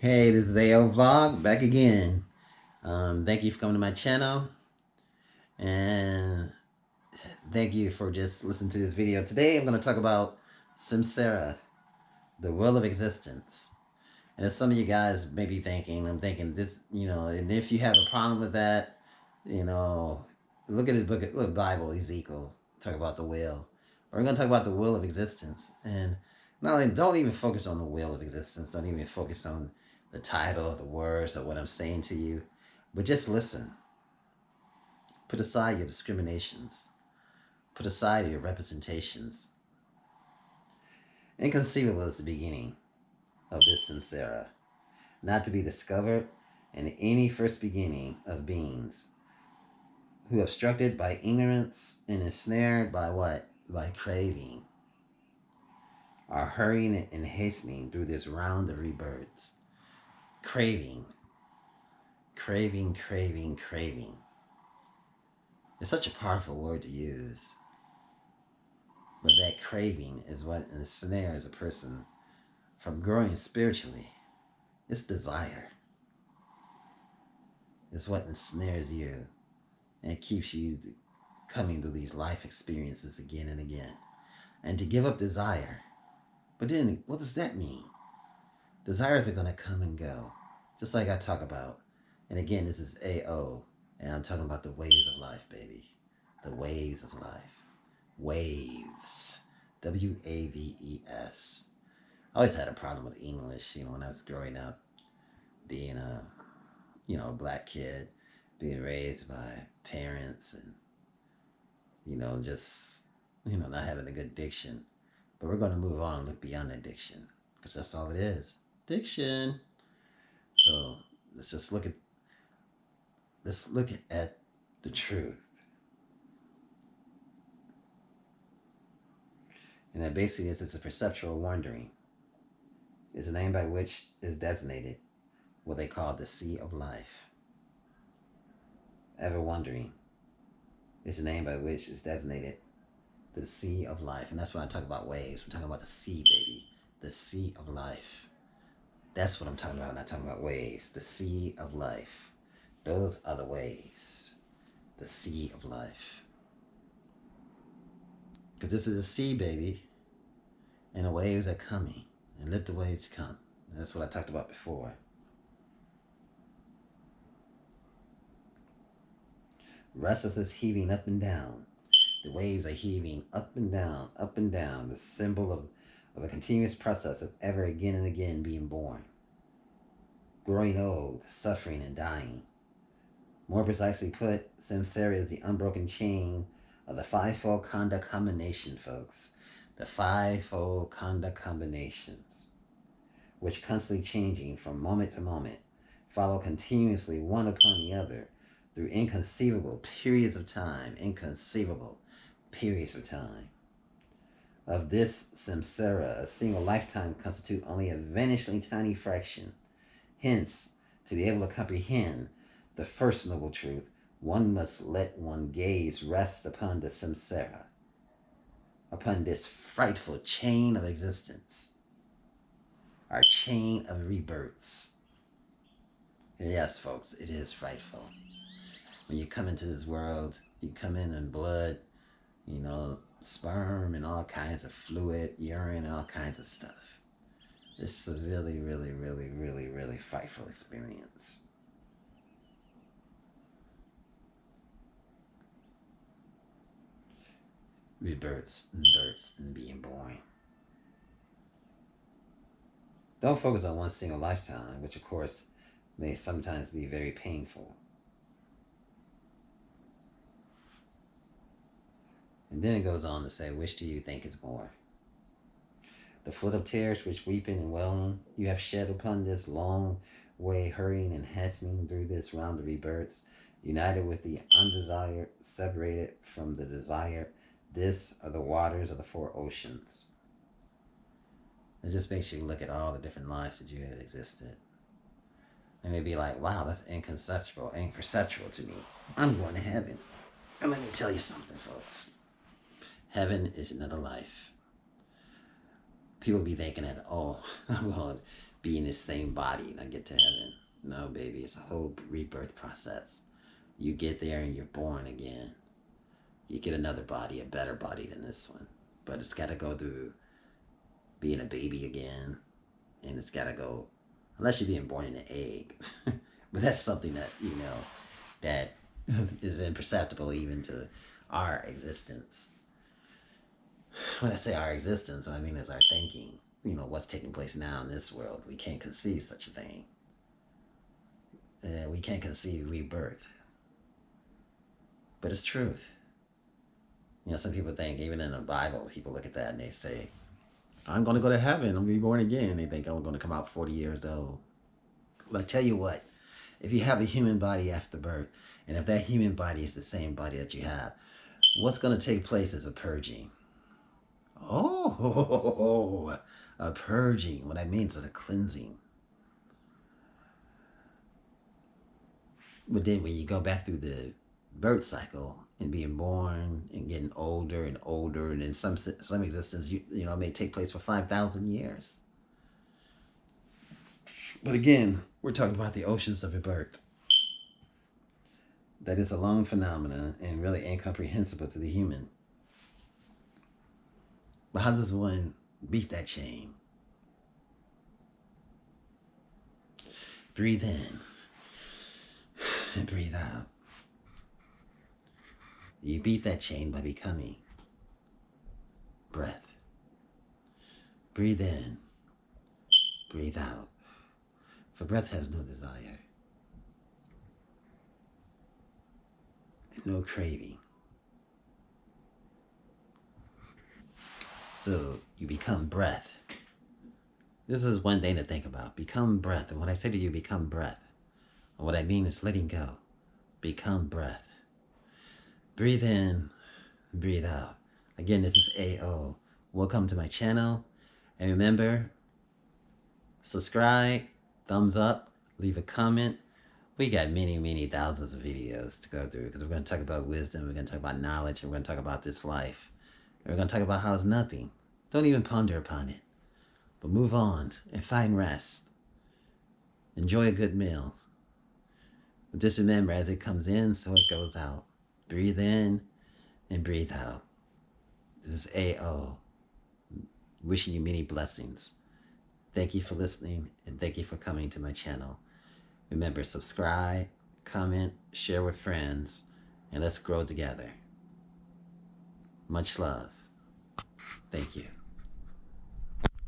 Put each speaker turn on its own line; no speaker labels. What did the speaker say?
Hey, this is AO Vlog back again. Thank you for coming to my channel, and thank you for just listening to this video. Today I'm going to talk about Samsara, the wheel of existence. And as some of you guys may be thinking, I'm thinking this, and if you have a problem with that, look at the book, look, Bible, Ezekiel, talk about the wheel. We're going to talk about the wheel of existence. And not only, don't even focus on the wheel of existence. Don't even focus on the title of the words or what I'm saying to you, but just listen. Put aside your discriminations. Put aside your representations. Inconceivable is the beginning of this samsara, not to be discovered in any first beginning of beings who obstructed by ignorance and ensnared by what? By craving, are hurrying and hastening through this round of rebirths. Craving. Craving, craving, craving. It's such a powerful word to use. But that craving is what ensnares a person from growing spiritually. It's desire. It's what ensnares you and keeps you coming through these life experiences again and again. And to give up desire. But then, what does that mean? Desires are going to come and go. Just like I talk about. And again, this is AO. And I'm talking about the waves of life, baby. The waves of life. Waves. W-A-V-E-S. I always had a problem with English, when I was growing up. Being a, black kid. Being raised by parents and, just, not having a good diction. But we're going to move on and look beyond addiction. Because that's all it is. Diction. So let's look at the truth. And that basically is it's a perceptual wandering. It's a name by which is designated what they call the sea of life. Ever wandering is a name by which is designated the sea of life. And that's when I talk about waves. I'm talking about the sea, baby. The sea of life. That's what I'm talking about when I'm talking about waves. The sea of life. Those are the waves. The sea of life. Because this is a sea, baby. And the waves are coming. And let the waves come. And that's what I talked about before. Restlessness heaving up and down. The waves are heaving up and down, up and down. The symbol of a continuous process of ever again and again being born. Growing old, suffering, and dying. More precisely put, samsara is the unbroken chain of the fivefold khandha combination, folks. The fivefold khandha combinations, which constantly changing from moment to moment, follow continuously one upon the other through inconceivable periods of time. Inconceivable periods of time. Of this samsara, a single lifetime constitutes only a vanishingly tiny fraction. Hence, to be able to comprehend the first noble truth, one must let one gaze rest upon the samsara, upon this frightful chain of existence, our chain of rebirths. And yes, folks, it is frightful. When you come into this world, you come in blood, sperm and all kinds of fluid, urine and all kinds of stuff. It's a really, really, really, really, really frightful experience. Rebirths and births and being born. Don't focus on one single lifetime, which of course may sometimes be very painful. And then it goes on to say, which do you think is more? The flood of tears which weeping and wailing you have shed upon this long way, hurrying and hastening through this round of rebirths, united with the undesired, separated from the desired, this are the waters of the four oceans. It just makes you look at all the different lives that you have existed. And it'd be like, wow, that's inconceptual, imperceptual to me. I'm going to heaven. And let me tell you something, folks. Heaven is another life. People be thinking that, oh, I'm going to be in the same body and I get to heaven. No, baby, it's a whole rebirth process. You get there and you're born again. You get another body, a better body than this one. But it's got to go through being a baby again. And it's got to go, unless you're being born in an egg. But that's something that, you know, that is imperceptible even to our existence. When I say our existence, what I mean is our thinking. You know, what's taking place now in this world. We can't conceive such a thing. We can't conceive rebirth. But it's truth. You know, some people think, even in the Bible, people look at that and they say, I'm going to go to heaven. I'm going to be born again. They think I'm going to come out 40 years old. Well, I tell you what, if you have a human body after birth, and if that human body is the same body that you have, what's going to take place is a purging. Oh, a purging. What that means is a cleansing. But then when you go back through the birth cycle and being born and getting older and older, and in some existence, you know, may take place for 5,000 years. But again, we're talking about the oceans of rebirth. That is a long phenomenon and really incomprehensible to the human. But how does one beat that chain? Breathe in and breathe out. You beat that chain by becoming breath. Breathe in, breathe out. For breath has no desire, and no craving. So you become breath. This is one thing to think about. Become breath. And when I say to you, become breath, and what I mean is letting go. Become breath. Breathe in, breathe out. Again, this is AO. Welcome to my channel. And remember, subscribe, thumbs up, leave a comment. We got many, many thousands of videos to go through because we're going to talk about wisdom, we're going to talk about knowledge, and we're going to talk about this life. We're going to talk about how it's nothing. Don't even ponder upon it. But move on and find rest. Enjoy a good meal. But just remember, as it comes in, so it goes out. Breathe in and breathe out. This is AO. Wishing you many blessings. Thank you for listening, and thank you for coming to my channel. Remember, subscribe, comment, share with friends, and let's grow together. Much love. Thank you.